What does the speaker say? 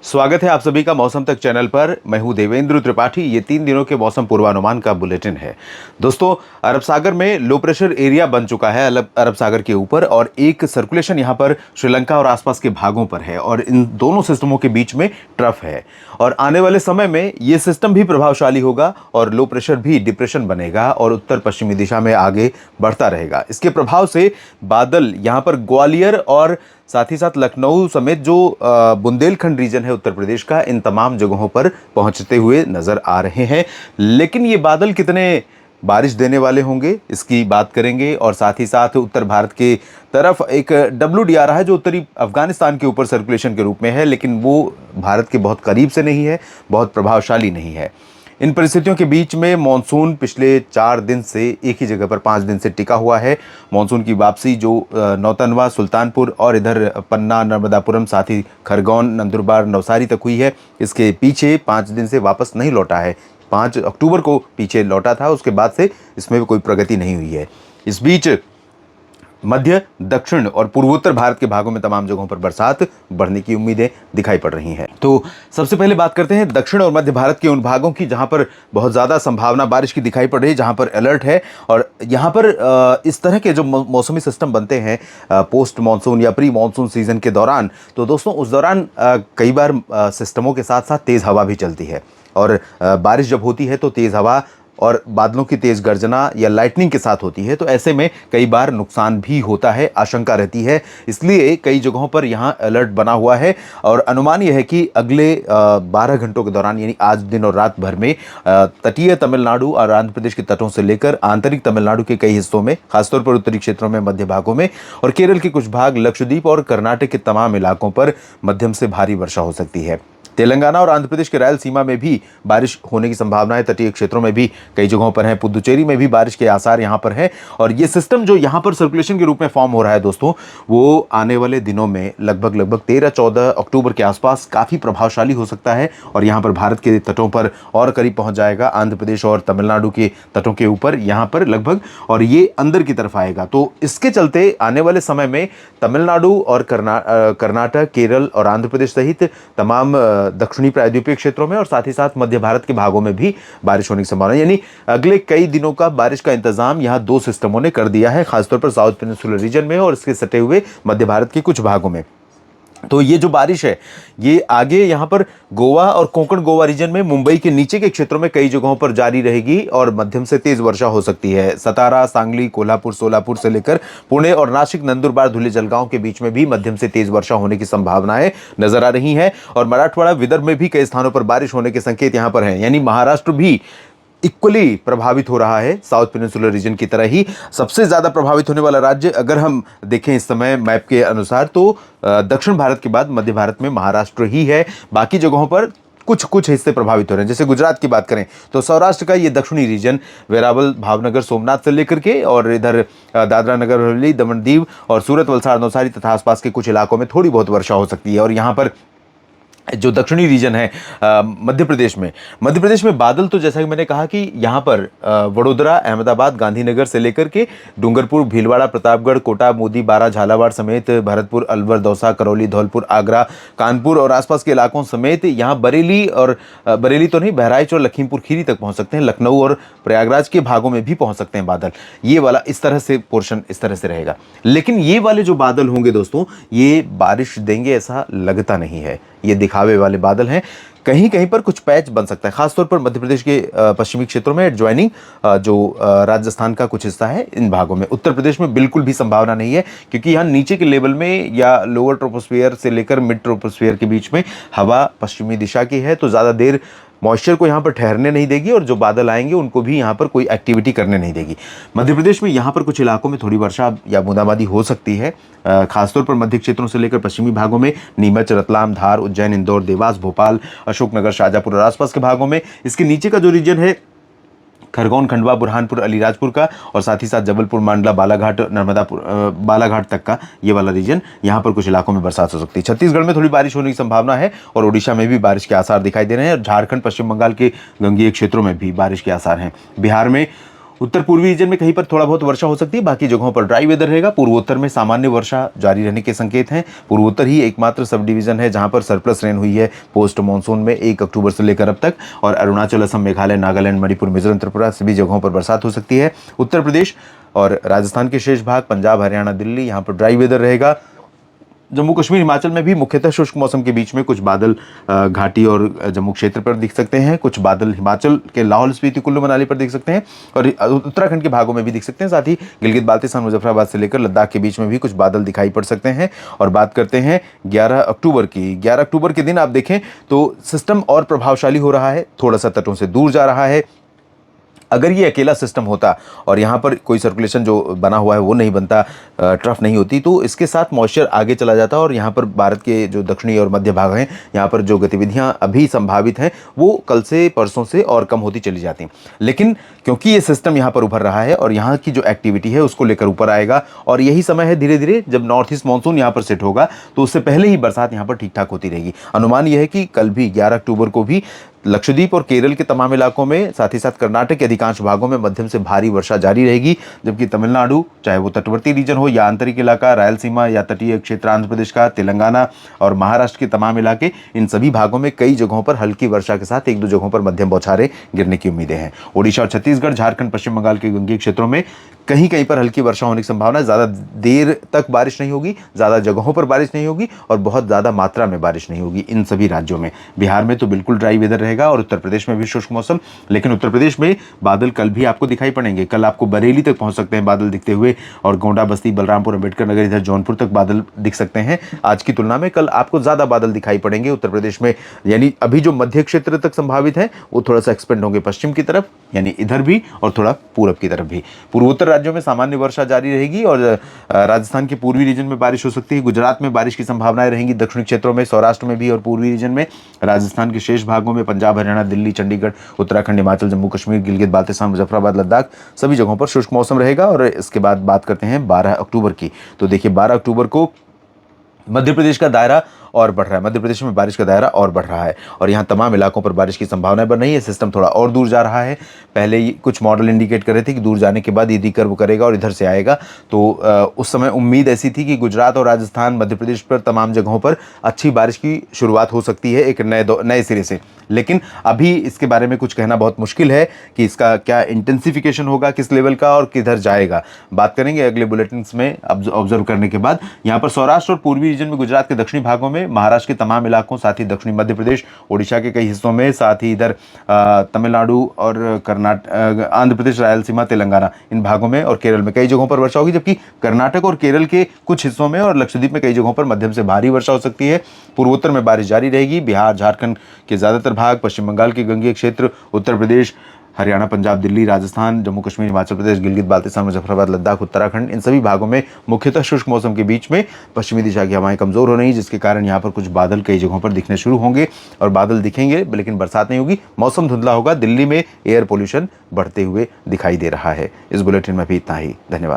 स्वागत है आप सभी का मौसम तक चैनल पर। मैं हूं देवेंद्र त्रिपाठी। ये 3 दिनों के मौसम पूर्वानुमान का बुलेटिन है। दोस्तों, अरब सागर में लो प्रेशर एरिया बन चुका है अरब सागर के ऊपर, और एक सर्कुलेशन यहां पर श्रीलंका और आसपास के भागों पर है, और इन दोनों सिस्टमों के बीच में ट्रफ है। और आने वाले समय में ये सिस्टम भी प्रभावशाली होगा और लो प्रेशर भी डिप्रेशन बनेगा और उत्तर पश्चिमी दिशा में आगे बढ़ता रहेगा। इसके प्रभाव से बादल यहां पर ग्वालियर और साथ ही साथ लखनऊ समेत जो बुंदेलखंड रीजन है उत्तर प्रदेश का, इन तमाम जगहों पर पहुंचते हुए नजर आ रहे हैं। लेकिन ये बादल कितने बारिश देने वाले होंगे, इसकी बात करेंगे। और साथ ही साथ उत्तर भारत के तरफ एक डब्ल्यूडी आ रहा है जो उत्तरी अफगानिस्तान के ऊपर सर्कुलेशन के रूप में है, लेकिन वो भारत के बहुत करीब से नहीं है, बहुत प्रभावशाली नहीं है। इन परिस्थितियों के बीच में मानसून पिछले 4 दिन से एक ही जगह पर 5 दिन से टिका हुआ है। मानसून की वापसी जो नौतनवा, सुल्तानपुर और इधर पन्ना, नर्मदापुरम, साथ ही खरगोन, नंदुरबार, नवसारी तक हुई है, इसके पीछे 5 दिन से वापस नहीं लौटा है। 5 अक्टूबर को पीछे लौटा था, उसके बाद से इसमें कोई प्रगति नहीं हुई है। इस बीच मध्य, दक्षिण और पूर्वोत्तर भारत के भागों में तमाम जगहों पर बरसात बढ़ने की उम्मीदें दिखाई पड़ रही हैं। तो सबसे पहले बात करते हैं दक्षिण और मध्य भारत के उन भागों की जहां पर बहुत ज़्यादा संभावना बारिश की दिखाई पड़ रही है, जहां पर अलर्ट है। और यहां पर इस तरह के जो मौसमी सिस्टम बनते हैं पोस्ट मानसून या प्री मानसून सीजन के दौरान, तो दोस्तों उस दौरान कई बार सिस्टमों के साथ साथ तेज़ हवा भी चलती है। और बारिश जब होती है तो तेज़ हवा और बादलों की तेज गर्जना या लाइटनिंग के साथ होती है, तो ऐसे में कई बार नुकसान भी होता है, आशंका रहती है। इसलिए कई जगहों पर यहाँ अलर्ट बना हुआ है। और अनुमान यह है कि अगले 12 घंटों के दौरान, यानी आज दिन और रात भर में, तटीय तमिलनाडु और आंध्र प्रदेश के तटों से लेकर आंतरिक तमिलनाडु के कई हिस्सों में, खासतौर पर उत्तरी क्षेत्रों में, मध्य भागों में, और केरल के कुछ भाग, लक्षद्वीप और कर्नाटक के तमाम इलाकों पर मध्यम से भारी वर्षा हो सकती है। तेलंगाना और आंध्र प्रदेश के रायलसीमा में भी बारिश होने की संभावना है। तटीय क्षेत्रों में भी कई जगहों पर है। पुदुचेरी में भी बारिश के आसार यहां पर है। और ये सिस्टम जो यहां पर सर्कुलेशन के रूप में फॉर्म हो रहा है दोस्तों, वो आने वाले दिनों में लगभग 13-14 अक्टूबर के आसपास काफ़ी प्रभावशाली हो सकता है और यहाँ पर भारत के तटों पर और करीब पहुँच जाएगा, आंध्र प्रदेश और तमिलनाडु के तटों के ऊपर यहाँ पर लगभग, और ये अंदर की तरफ आएगा। तो इसके चलते आने वाले समय में तमिलनाडु और कर्नाटक, केरल और आंध्र प्रदेश सहित तमाम दक्षिणी प्रायद्वीपीय क्षेत्रों में और साथ ही साथ मध्य भारत के भागों में भी बारिश होने की संभावना, यानी अगले कई दिनों का बारिश का इंतजाम यहां 2 सिस्टमों ने कर दिया है, खासतौर पर साउथ पेनिनसुलर रीजन में और इसके सटे हुए मध्य भारत के कुछ भागों में। तो ये जो बारिश है ये आगे यहाँ पर गोवा और कोंकण गोवा रीजन में, मुंबई के नीचे के क्षेत्रों में कई जगहों पर जारी रहेगी और मध्यम से तेज वर्षा हो सकती है। सतारा, सांगली, कोल्हापुर, सोलापुर से लेकर पुणे और नासिक, नंदुरबार, धुले, जलगांव के बीच में भी मध्यम से तेज वर्षा होने की संभावनाएं नजर आ रही हैं। और मराठवाड़ा, विदर्भ में भी कई स्थानों पर बारिश होने के संकेत यहाँ पर हैं, यानी महाराष्ट्र भी इक्वली प्रभावित हो रहा है साउथ पेनिनसुलर रीजन की तरह ही। सबसे ज़्यादा प्रभावित होने वाला राज्य अगर हम देखें इस समय मैप के अनुसार, तो दक्षिण भारत के बाद मध्य भारत में महाराष्ट्र ही है। बाकी जगहों पर कुछ हिस्से प्रभावित हो रहे हैं। जैसे गुजरात की बात करें तो सौराष्ट्र का ये दक्षिणी रीजन, वेरावल, भावनगर, सोमनाथ से लेकर के और इधर दादरा नगर हवेली, दमन दीव और सूरत, वलसाड़, नवसारी तथा आसपास के कुछ इलाकों में थोड़ी बहुत वर्षा हो सकती है। और यहाँ पर जो दक्षिणी रीजन है मध्य प्रदेश में बादल, तो जैसा कि मैंने कहा कि यहाँ पर वडोदरा, अहमदाबाद, गांधीनगर से लेकर के डूंगरपुर, भीलवाड़ा, प्रतापगढ़, कोटा, मोदी, बारा, झालावाड़ समेत भरतपुर, अलवर, दौसा, करौली, धौलपुर, आगरा, कानपुर और आसपास के इलाकों समेत यहाँ बरेली और बरेली तो नहीं, बहराइच और लखीमपुर खीरी तक पहुँच सकते हैं। लखनऊ और प्रयागराज के भागों में भी पहुँच सकते हैं बादल। ये वाला इस तरह से पोर्शन इस तरह से रहेगा। लेकिन ये वाले जो बादल होंगे दोस्तों, ये बारिश देंगे ऐसा लगता नहीं है। ये दिखावे वाले बादल हैं। कहीं कहीं पर कुछ पैच बन सकता है, खासतौर पर मध्य प्रदेश के पश्चिमी क्षेत्रों में, एडजॉइनिंग जो राजस्थान का कुछ हिस्सा है, इन भागों में। उत्तर प्रदेश में बिल्कुल भी संभावना नहीं है, क्योंकि यहाँ नीचे के लेवल में या लोअर ट्रोपोस्फियर से लेकर मिड ट्रोपोस्फियर के बीच में हवा पश्चिमी दिशा की है, तो ज़्यादा देर मॉइस्चर को यहाँ पर ठहरने नहीं देगी और जो बादल आएंगे उनको भी यहाँ पर कोई एक्टिविटी करने नहीं देगी। मध्य प्रदेश में यहाँ पर कुछ इलाकों में थोड़ी वर्षा या बूंदाबांदी हो सकती है, खासतौर पर मध्य क्षेत्रों से लेकर पश्चिमी भागों में, नीमच, रतलाम, धार, उज्जैन, इंदौर, देवास, भोपाल, अशोकनगर, शाजापुर और आसपास के भागों में। इसके नीचे का जो रीजन है खरगोन, खंडवा, बुरहानपुर, अलीराजपुर का और साथ ही साथ जबलपुर, मांडला, बालाघाट, नर्मदापुर, बालाघाट तक का ये वाला रीजन, यहाँ पर कुछ इलाकों में बरसात हो सकती है। छत्तीसगढ़ में थोड़ी बारिश होने की संभावना है और ओडिशा में भी बारिश के आसार दिखाई दे रहे हैं। और झारखंड, पश्चिम बंगाल के गंगीय क्षेत्रों में भी बारिश के आसार हैं। बिहार में उत्तर पूर्वी रीजन में कहीं पर थोड़ा बहुत वर्षा हो सकती है, बाकी जगहों पर ड्राई वेदर रहेगा। पूर्वोत्तर में सामान्य वर्षा जारी रहने के संकेत हैं। पूर्वोत्तर ही एकमात्र सब डिवीजन है जहां पर सरप्लस रेन हुई है पोस्ट मानसून में 1 अक्टूबर से लेकर अब तक। और अरुणाचल, असम, मेघालय, नागालैंड, मणिपुर, मिजोरम, त्रिपुरा सभी जगहों पर बरसात हो सकती है। उत्तर प्रदेश और राजस्थान के शेष भाग, पंजाब, हरियाणा, दिल्ली, यहाँ पर ड्राई वेदर रहेगा। जम्मू कश्मीर, हिमाचल में भी मुख्यतः शुष्क मौसम के बीच में कुछ बादल घाटी और जम्मू क्षेत्र पर दिख सकते हैं। कुछ बादल हिमाचल के लाहौल स्पीति, कुल्लू मनाली पर दिख सकते हैं और उत्तराखंड के भागों में भी दिख सकते हैं। साथ ही गिलगित बाल्टिस्तान, मुजफ्फराबाद से लेकर लद्दाख के बीच में भी कुछ बादल दिखाई पड़ सकते हैं। और बात करते हैं 11 अक्टूबर की। 11 अक्टूबर के दिन आप देखें तो सिस्टम और प्रभावशाली हो रहा है, थोड़ा सा तटों से दूर जा रहा है। अगर ये अकेला सिस्टम होता और यहाँ पर कोई सर्कुलेशन जो बना हुआ है वो नहीं बनता, ट्रफ नहीं होती, तो इसके साथ मॉइस्चर आगे चला जाता और यहाँ पर भारत के जो दक्षिणी और मध्य भाग हैं, यहाँ पर जो गतिविधियाँ अभी संभावित हैं वो कल से परसों से और कम होती चली जाती। लेकिन क्योंकि ये सिस्टम यहाँ पर उभर रहा है और यहाँ की जो एक्टिविटी है उसको लेकर ऊपर आएगा और यही समय है धीरे धीरे जब नॉर्थ ईस्ट मानसून यहाँ पर सेट होगा तो उससे पहले ही बरसात यहाँ पर ठीक ठाक होती रहेगी। अनुमान यह है कि कल भी 11 अक्टूबर को भी लक्षद्वीप और केरल के तमाम इलाकों में, साथ ही साथ कर्नाटक के अधिकांश भागों में मध्यम से भारी वर्षा जारी रहेगी। जबकि तमिलनाडु, चाहे वो तटवर्ती रीजन हो या आंतरिक इलाका, रायलसीमा या तटीय क्षेत्र आंध्र प्रदेश का, तेलंगाना और महाराष्ट्र के तमाम इलाके, इन सभी भागों में कई जगहों पर हल्की वर्षा के साथ 1-2 जगहों पर मध्यम बौछारें गिरने की उम्मीदें हैं। ओडिशा और छत्तीसगढ़, झारखंड, पश्चिम बंगाल के गंगीय क्षेत्रों में कहीं कहीं पर हल्की वर्षा होने की संभावना है। ज़्यादा देर तक बारिश नहीं होगी, ज़्यादा जगहों पर बारिश नहीं होगी और बहुत ज़्यादा मात्रा में बारिश नहीं होगी इन सभी राज्यों में। बिहार में तो बिल्कुल ड्राई वेदर रहेगा और उत्तर प्रदेश में भी शुष्क मौसम। लेकिन उत्तर प्रदेश में बादल कल भी आपको दिखाई पड़ेंगे। कल आपको बरेली तक पहुंच सकते हैं बादल दिखते हुए और गोंडा, बस्ती, बलरामपुर, अम्बेडकर नगर, इधर जौनपुर तक बादल दिख सकते हैं। आज की तुलना में कल आपको ज़्यादा बादल दिखाई पड़ेंगे उत्तर प्रदेश में। यानी अभी जो मध्य क्षेत्र तक संभावित है वो थोड़ा सा एक्सपेंड होंगे पश्चिम की तरफ, यानी इधर भी और थोड़ा पूरब की तरफ भी। पूर्वोत्तर राज्यों में सामान्य वर्षा जारी रहेगी और राजस्थान के पूर्वी रीजन में बारिश हो सकती है। गुजरात में बारिश की संभावनाएं रहेंगी, दक्षिणी क्षेत्रों में, सौराष्ट्र में भी और पूर्वी रीजन में। राजस्थान के शेष भागों में पंजाब, हरियाणा, दिल्ली, चंडीगढ़, उत्तराखंड, हिमाचल, जम्मू कश्मीर, गिलगित बाल्टिस्तान, मुजफ्फराबाद, लद्दाख सभी जगहों पर शुष्क मौसम रहेगा। और इसके बाद बात करते हैं 12 अक्टूबर की। तो देखिए 12 अक्टूबर को मध्य प्रदेश का दायरा और बढ़ रहा है। मध्य प्रदेश में बारिश का दायरा और बढ़ रहा है और यहाँ तमाम इलाकों पर बारिश की संभावनाएं बन रही है। सिस्टम थोड़ा और दूर जा रहा है। पहले ही कुछ मॉडल इंडिकेट कर रहे थे कि दूर जाने के बाद ये रिकर्व करेगा और इधर से आएगा। तो उस समय उम्मीद ऐसी थी कि गुजरात और राजस्थान, मध्य प्रदेश पर तमाम जगहों पर अच्छी बारिश की शुरुआत हो सकती है एक नए सिरे से। लेकिन अभी इसके बारे में कुछ कहना बहुत मुश्किल है कि इसका क्या इंटेंसिफिकेशन होगा, किस लेवल का और किधर जाएगा। बात करेंगे अगले बुलेटिन्स में ऑब्जर्व करने के बाद। यहाँ पर सौराष्ट्र और पूर्वी रीजन में, गुजरात के दक्षिणी भागों में, महाराष्ट्र के तमाम इलाकों, साथ ही दक्षिणी मध्य प्रदेश, ओडिशा के कई हिस्सों में, साथ ही इधर तमिलनाडु और आंध्र प्रदेश, रायलसीमा, तेलंगाना इन भागों में और केरल में कई जगहों पर वर्षा होगी। जबकि कर्नाटक और केरल के कुछ हिस्सों में और लक्षद्वीप में कई जगहों पर मध्यम से भारी वर्षा हो सकती है। पूर्वोत्तर में बारिश जारी रहेगी। बिहार, झारखंड के ज़्यादातर भाग, पश्चिम बंगाल के गंगीय क्षेत्र, उत्तर प्रदेश, हरियाणा, पंजाब, दिल्ली, राजस्थान, जम्मू कश्मीर, हिमाचल प्रदेश, गिलगित बाल्टिस्तान, मुजफ्फराबाद, लद्दाख, उत्तराखंड, इन सभी भागों में मुख्यतः शुष्क मौसम के बीच में पश्चिमी दिशा की हवाएं कमजोर हो रही हैं, जिसके कारण यहाँ पर कुछ बादल कई जगहों पर दिखने शुरू होंगे और बादल दिखेंगे लेकिन बरसात नहीं होगी। मौसम धुंधला होगा। दिल्ली में एयर पोल्यूशन बढ़ते हुए दिखाई दे रहा है। इस बुलेटिन में भी इतना ही। धन्यवाद।